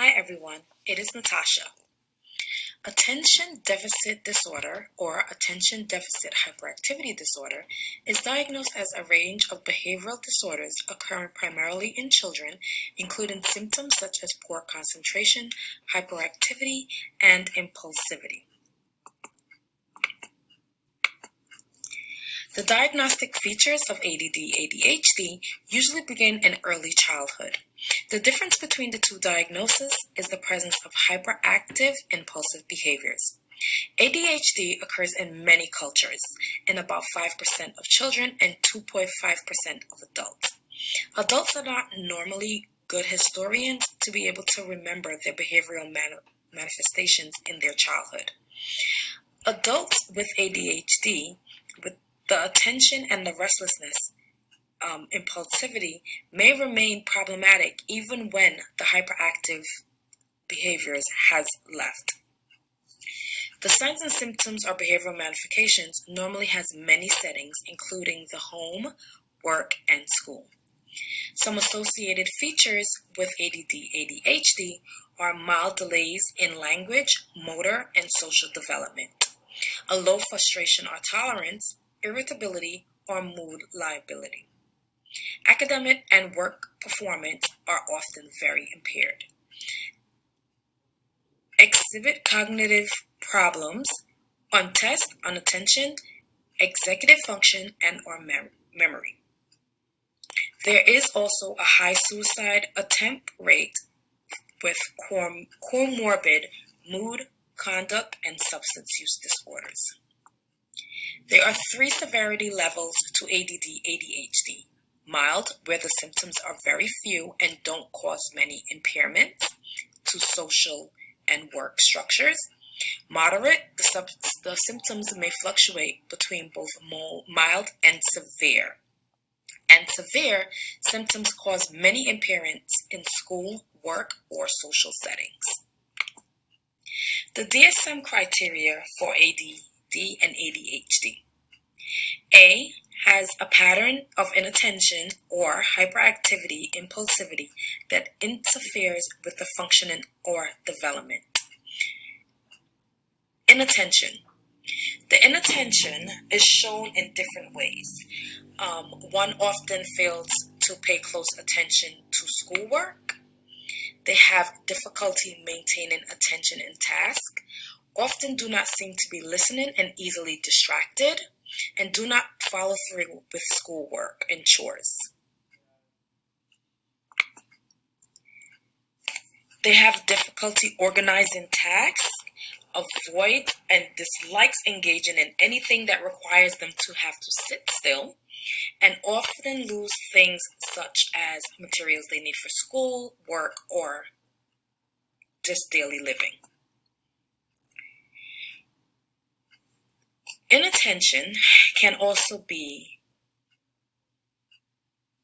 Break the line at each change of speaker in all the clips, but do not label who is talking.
Hi everyone, it is Natasha. Attention deficit disorder or attention deficit hyperactivity disorder is diagnosed as a range of behavioral disorders occurring primarily in children, including symptoms such as poor concentration, hyperactivity, and impulsivity. The diagnostic features of ADD-ADHD usually begin in early childhood. The difference between the two diagnoses is the presence of hyperactive impulsive behaviors. ADHD occurs in many cultures, in about 5% of children and 2.5% of adults. Adults are not normally good historians to be able to remember their behavioral manifestations in their childhood. Adults with ADHD, with the attention and the restlessness, impulsivity, may remain problematic even when the hyperactive behaviors has left. The signs and symptoms or behavioral manifestations normally has many settings, including the home, work, and school. Some associated features with ADD-ADHD are mild delays in language, motor, and social development, a low frustration or tolerance, irritability, or mood liability. Academic and work performance are often very impaired. Exhibit cognitive problems on test, on attention, executive function, and or memory. There is also a high suicide attempt rate with comorbid mood, conduct, and substance use disorders. There are 3 severity levels to ADD-ADHD. Mild, where the symptoms are very few and don't cause many impairments to social and work structures. Moderate, the symptoms may fluctuate between both mild and severe. And severe, symptoms cause many impairments in school, work, or social settings. The DSM criteria for ADD and ADHD. A has a pattern of inattention or hyperactivity, impulsivity that interferes with the functioning or development. Inattention. The inattention is shown in different ways. One often fails to pay close attention to schoolwork. They have difficulty maintaining attention in task, often do not seem to be listening and easily distracted, and do not follow through with schoolwork and chores. They have difficulty organizing tasks, avoid and dislikes engaging in anything that requires them to have to sit still, and often lose things such as materials they need for school, work, or just daily living. Inattention can also be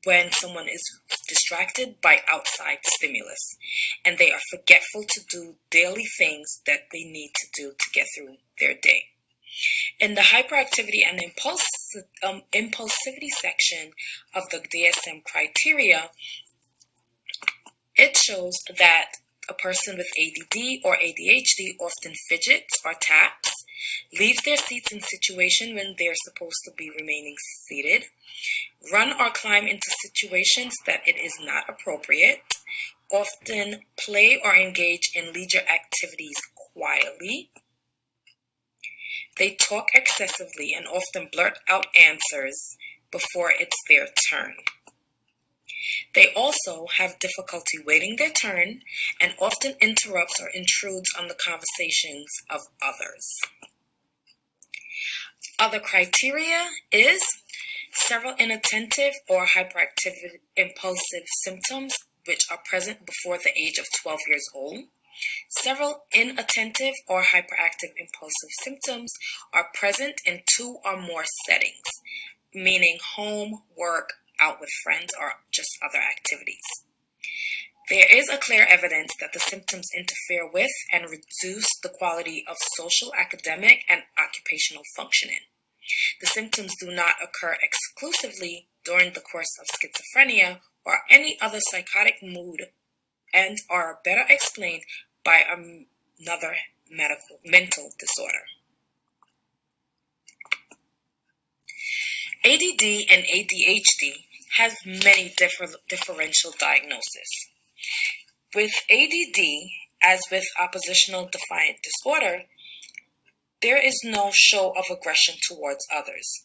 when someone is distracted by outside stimulus and they are forgetful to do daily things that they need to do to get through their day. In the hyperactivity and impulsivity section of the DSM criteria, it shows that a person with ADD or ADHD often fidgets or taps, leaves their seats in situations when they're supposed to be remaining seated, run or climb into situations that it is not appropriate, often play or engage in leisure activities quietly. They talk excessively and often blurt out answers before it's their turn. They also have difficulty waiting their turn and often interrupts or intrudes on the conversations of others. Other criteria is several inattentive or hyperactive impulsive symptoms which are present before the age of 12 years old. Several inattentive or hyperactive impulsive symptoms are present in 2 or more settings, meaning home, work, out with friends, or just other activities. There is a clear evidence that the symptoms interfere with and reduce the quality of social, academic, and occupational functioning. The symptoms do not occur exclusively during the course of schizophrenia or any other psychotic mood and are better explained by another mental disorder. ADD and ADHD have many differential diagnoses. With ADD, as with oppositional defiant disorder, there is no show of aggression towards others.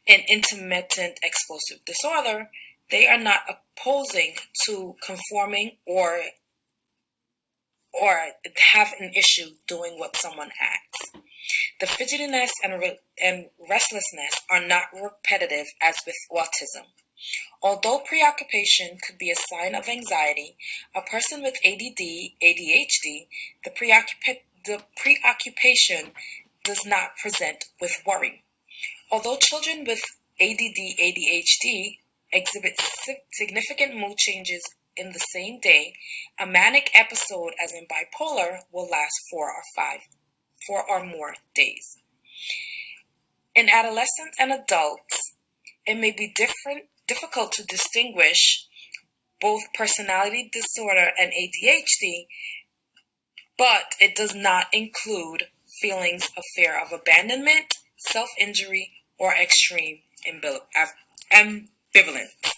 In intermittent explosive disorder, they are not opposing to conforming or have an issue doing what someone asks. The fidgetiness and restlessness are not repetitive as with autism. Although preoccupation could be a sign of anxiety, a person with ADD/ADHD, the preoccupation does not present with worry. Although children with ADD/ADHD exhibit significant mood changes in the same day, a manic episode, as in bipolar, will last 4 or more days. In adolescents and adults, it may be difficult to distinguish both personality disorder and ADHD, but it does not include feelings of fear of abandonment, self-injury, or extreme ambivalence.